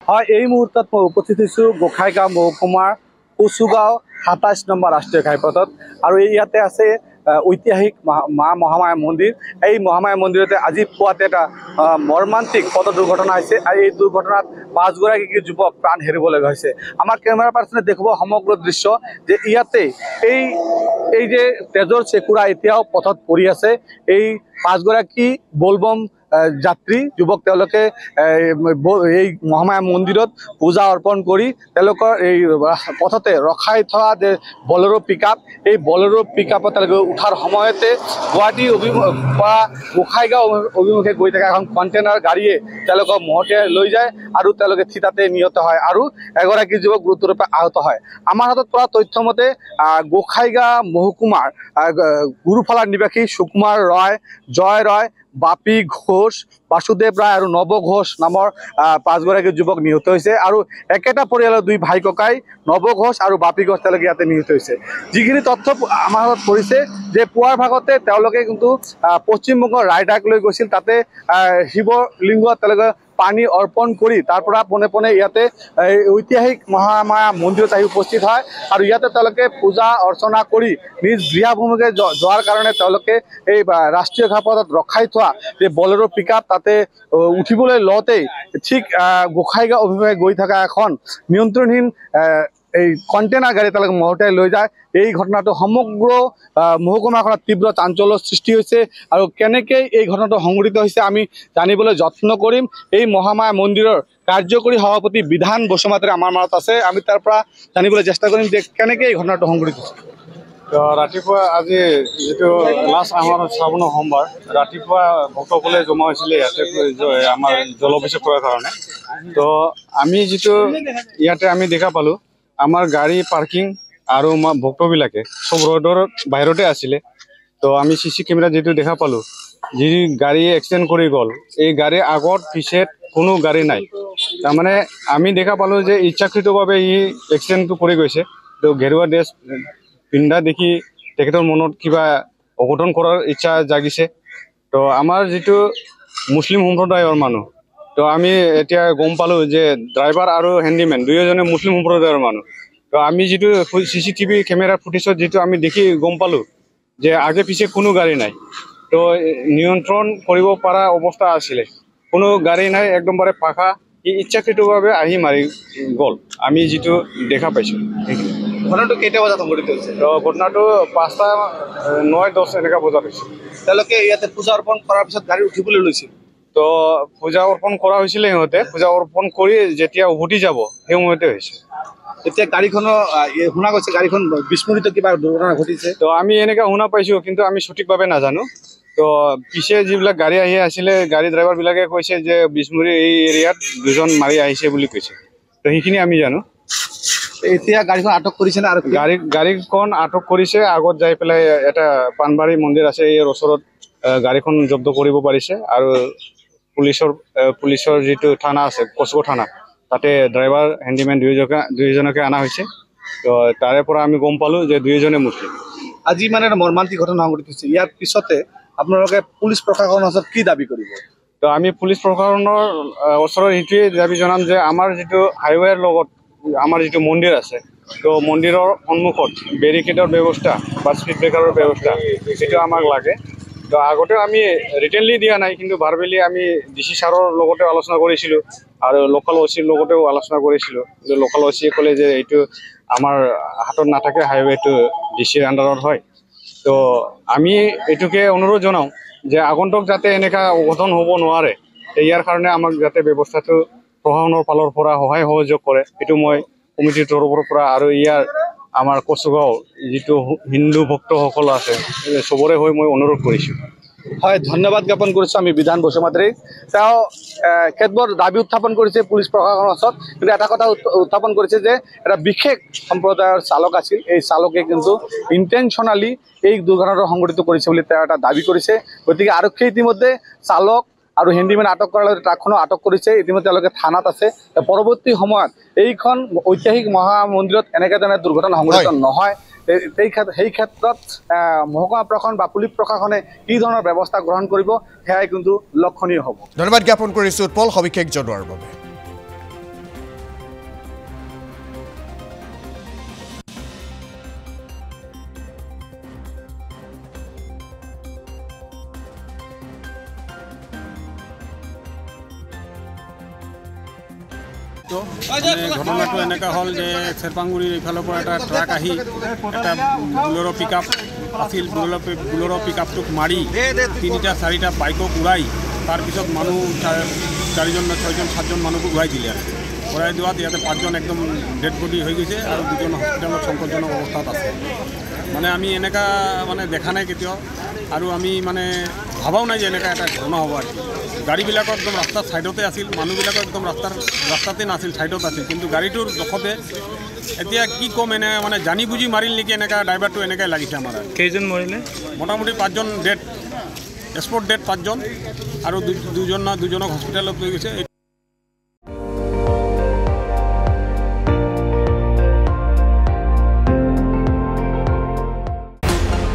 হয়, এই মুহূৰ্তত মই উপস্থিত হৈছোঁ গোসাইগাঁও মহকুমাৰ কচুগাঁও ২৭ নম্বৰ ৰাষ্ট্ৰীয় ঘাইপথত। আৰু ইয়াতে আছে ঐতিহাসিক মা মহামায়া মন্দিৰ। এই মহামায়া মন্দিৰতে আজি পুৱাতে এটা মৰ্মান্তিক পথ দুৰ্ঘটনা হৈছে আৰু এই দুৰ্ঘটনাত ৫গৰাকী যুৱক প্ৰাণ হেৰুবলগীয়া হৈছে। আমাৰ কেমেৰা পাৰ্চনে দেখুৱাব সমগ্ৰ দৃশ্য যে ইয়াতে এই যে তেজৰ চেকুৰা এতিয়াও পথত পৰি আছে। এই ৫গৰাকী বলবম যাত্ৰী যুৱক তেওঁলোকে এই মহামায়া মন্দিৰত পূজা অৰ্পণ কৰি তেওঁলোকৰ এই পথতে ৰখাই থোৱা যে বলেৰো পিকআপ, এই বলেৰো পিকআপত তেওঁলোকে উঠাৰ সময়তে গুৱাহাটী পৰা গোসাইগাঁও অভিমুখে গৈ থকা এখন কণ্টেইনাৰ গাড়ীয়ে তেওঁলোকক মহতিয়াই লৈ যায় আৰু তেওঁলোকে থিতাতে নিহত হয় আৰু এগৰাকী যুৱক গুৰুতৰূপে আহত হয়। আমাৰ হাতত পৰা তথ্য মতে গোসাইগাঁও মহকুমাৰ গুৰুফালাৰ নিবাসী সুকুমাৰ ৰয়, জয় ৰয়, বাপী ঘোষ, বাসুদেৱ ৰায় আৰু নৱ ঘোষ নামৰ ৫গৰাকী যুৱক নিহত হৈছে। আৰু একেটা পৰিয়ালৰ ২ ভাই ককাই নৱ ঘোষ আৰু বাপী ঘোষ তেওঁলোকে ইয়াতে নিহত হৈছে। যিখিনি তথ্য আমাৰ হাতত পৰিছে যে পুৱাৰ ভাগতে তেওঁলোকে কিন্তু পশ্চিমবংগৰ ৰায়দাক লৈ গৈছিল। তাতে শিৱলিংগত তেওঁলোকে পানী অৰ্পণ কৰি তাৰ পৰা পোনে পোনে ইয়াতে ঐতিহাসিক মহামায়া মন্দিৰত আহি উপস্থিত হয় আৰু ইয়াতে তেওঁলোকে পূজা অৰ্চনা কৰি নিজ গৃহভূমিকে যোৱাৰ কাৰণে তেওঁলোকে এই ৰাষ্ট্ৰীয় ঘাইপথত ৰখাই থোৱা যে বলেৰো পিকআপ তাতে উঠিবলৈ লওঁতেই ঠিক গোসাইগাঁও অভিমুখে গৈ থকা এখন নিয়ন্ত্ৰণহীন এই কণ্টেইনাৰ গাড়ী তেওঁলোকে মহতিয়াই লৈ যায়। এই ঘটনাটো সমগ্ৰ মহকুমাখনত তীব্ৰ চাঞ্চল্যৰ সৃষ্টি হৈছে আৰু কেনেকৈ এই ঘটনাটো সংঘটিত হৈছে আমি জানিবলৈ যত্ন কৰিম। এই মহামায়া মন্দিৰৰ কাৰ্যকৰী সভাপতি বিধান বসুমতাৰী আমাৰ মাজত আছে, আমি তাৰ পৰা জানিবলৈ চেষ্টা কৰিম যে কেনেকৈ এই ঘটনাটো সংঘটিত হৈছে। তো ৰাতিপুৱা আজি যিটো লাষ্ট আমাৰ শ্ৰাৱণৰ সোমবাৰ ৰাতিপুৱা ভক্তসকলে জমা হৈছিলে ইয়াতে আমাৰ জলাভিষেক কৰাৰ কাৰণে। তো আমি যিটো ইয়াতে আমি দেখা পালোঁ আমাৰ গাড়ী পাৰ্কিং আৰু ভক্তবিলাকে চব ৰোডৰ বাহিৰতে আছিলে। তো আমি CC কেমেৰা যিটো দেখা পালোঁ যি গাড়ী এক্সিডেণ্ট কৰি গ'ল, এই গাড়ীৰ আগত পিছত কোনো গাড়ী নাই। তাৰমানে আমি দেখা পালোঁ যে ইচ্ছাকৃতভাৱে এক্সিডেণ্টটো কৰি গৈছে। তো ঘেৰুৱা ড্ৰেছ পিন্ধা দেখি তেখেতৰ মনত কিবা অঘটন কৰাৰ ইচ্ছা জাগিছে। তো আমাৰ যিটো মুছলিম সম্প্ৰদায়ৰ মানুহ, তো আমি এতিয়া গম পালোঁ যে ড্ৰাইভাৰ আৰু হেণ্ডিমেন দুয়োজনে মুছলিম সম্প্ৰদায়ৰ মানুহ। তো আমি যিটো CCTV কেমেৰা ফুটেজত যিটো আমি দেখি গম পালোঁ যে আগে পিছে কোনো গাড়ী নাই। তো নিয়ন্ত্ৰণ কৰিব পৰা অৱস্থা আছিলে, কোনো গাড়ী নাই, একদমবাৰে পাখা ইচ্ছাকৃতভাৱে আহি মাৰি গ'ল। আমি যিটো দেখা পাইছোঁ ঘটনাটো কেইটা বজাত সংঘটিত হৈছে? তো ঘটনাটো 5টা 9-10 এনেকুৱা বজাত হৈছে। তেওঁলোকে ইয়াতে পূজা অৰ্পণ কৰাৰ পিছত গাড়ী উঠিবলৈ লৈছিল। তো পূজা অৰ্পণ কৰা হৈছিলে, সিহঁতে পূজা অৰ্পণ কৰি যেতিয়া উভতি যাব সেই সময়তে হৈছে। এতিয়া গাড়ীখনৰ শুনা গৈছে গাড়ীখন বিস্মৃত কিবা দুৰ্ঘটনা ঘটিছে। তো আমি এনেকৈ শুনা পাইছোঁ কিন্তু আমি সঠিকভাৱে নাজানো। তো পিছে যিবিলাক গাড়ী আহি আছিলে গাড়ী ড্ৰাইভাৰবিলাকে কৈছে যে বিস্মৃতি এই এৰিয়াত 2জন মাৰি আহিছে বুলি কৈছে। তো সেইখিনি আমি জানো। এতিয়া গাড়ীখন আটক কৰিছে না? আৰু গাড়ীখন আটক কৰিছে। আগত যাই পেলাই এটা পাণবাৰী মন্দিৰ আছে, ইয়াৰ ওচৰত গাড়ীখন জব্দ কৰিব পাৰিছে। আৰু পুলিচৰ যিটো থানা আছে কচুগাঁও থানা, তাতে ড্ৰাইভাৰ হেণ্ডিমেন দুয়োজনকে অনা হৈছে। তো তাৰে পৰা আমি গম পালোঁ যে দুয়োজনে মুছলিম। আজি মানে এটা মৰ্মান্তিক ঘটনা সংঘটিত হৈছে। ইয়াৰ পিছতে আপোনালোকে পুলিচ প্ৰশাসনৰ ওচৰত কি দাবী কৰিব? তো আমি পুলিচ প্ৰশাসনৰ ওচৰত এইটোৱে দাবী জনাম যে আমাৰ যিটো হাইৱেৰ লগত আমাৰ যিটো মন্দিৰ আছে, তো মন্দিৰৰ সন্মুখত বেৰিকেডৰ ব্যৱস্থা বা স্পীড ব্ৰেকাৰৰ ব্যৱস্থা সেইটো আমাক লাগে। তো আগতেও আমি ৰিটেনলি দিয়া নাই, কিন্তু ভাৰ্বেলি আমি DC ছাৰৰ লগতে আলোচনা কৰিছিলোঁ আৰু লোকেল OCৰ লগতেও আলোচনা কৰিছিলোঁ। কিন্তু লোকেল OCয়ে ক'লে যে এইটো আমাৰ হাতত নাথাকে, হাইৱেটো DCৰ আণ্ডাৰত হয়। তো আমি এইটোকে অনুৰোধ জনাওঁ যে আগন্তুক যাতে এনেকুৱা অঘটন হ'ব নোৱাৰে, ইয়াৰ কাৰণে আমাক যাতে ব্যৱস্থাটো প্ৰশাসনৰ ফালৰ পৰা সহায় সহযোগ কৰে, এইটো মই কমিটিৰ তৰফৰ পৰা আৰু ইয়াৰ আমাৰ কচুগাঁও যিটো হিন্দু ভক্তসকল আছে চবৰে হৈ মই অনুৰোধ কৰিছোঁ। হয়, ধন্যবাদ জ্ঞাপন কৰিছোঁ আমি বিধান বসুমতাৰীক। তেওঁ কেতবোৰ দাবী উত্থাপন কৰিছে পুলিচ প্ৰশাসনৰ ওচৰত, কিন্তু এটা কথা উত্থাপন কৰিছে যে এটা বিশেষ সম্প্ৰদায়ৰ চালক আছিল, এই চালকে কিন্তু ইণ্টেনশ্যনেলি এই দুৰ্ঘটনাটো সংঘটিত কৰিছে বুলি তেওঁ এটা দাবী কৰিছে। গতিকে আৰক্ষীয়ে ইতিমধ্যে চালক আৰু হেণ্ডিমেন আটক কৰাৰ লগতে ট্ৰাকখনো আটক কৰিছে। ইতিমধ্যে তেওঁলোকে থানাত আছে। পৰৱৰ্তী সময়ত এইখন ঐতিহাসিক মহামন্দিৰত এনেকৈ ধৰণৰ দুৰ্ঘটনা সংঘটিত নহয়, সেই ক্ষেত্ৰত মহকুমা প্ৰশাসন বা পুলিচ প্ৰশাসনে কি ধৰণৰ ব্যৱস্থা গ্ৰহণ কৰিব সেয়াই কিন্তু লক্ষণীয় হ'ব। ধন্যবাদ জ্ঞাপন কৰিছোঁ উৎপল সবিশেষ জনোৱাৰ বাবে। ঘটনাটো এনেকুৱা হ'ল যে চেৰপাংগুৰিৰ এইফালৰ পৰা এটা ট্ৰাক আহি এটা বুলেৰ' পিক আপ আছিল, বুলেৰ' পিক আপটোক মাৰি 3-4টা বাইকক উৰাই তাৰপিছত মানুহ 4জন বা 6জন 7জন মানুহক উৰাই দিলে। উৰাই দিয়াত ইয়াতে 5জন একদম ডেড বডি হৈ গৈছে আৰু 2জন হস্পিটেলত সংকটজনক অৱস্থাত আছে। মানে আমি এনেকুৱা মানে দেখা নাই কেতিয়াও, আৰু আমি মানে ভাবাও নাই যে এনেকুৱা এটা ঘটনা হ'ব। আৰু গাড়ীবিলাকো একদম ৰাস্তাৰ ছাইডতে আছিল, মানুহবিলাকো একদম ৰাস্তাতে নাছিল, ছাইডত আছিল, কিন্তু গাড়ীটোৰ জখতে এতিয়া কি ক'ম, এনে মানে জানি বুজি মাৰিল নেকি এনেকুৱা ড্ৰাইভাৰটো এনেকৈ লাগিছে আমাৰ। কেইজন মৰিলে? মোটামুটি 5জন ডেড, স্পট ডেড 5জন, আৰু দুজনক হস্পিটেলত লৈ গৈছে।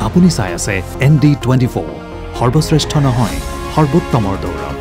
আপুনি চাই আছে ND24, সৰ্বশ্ৰেষ্ঠ নহয় সৰ্বোত্তমৰ দৌৰত।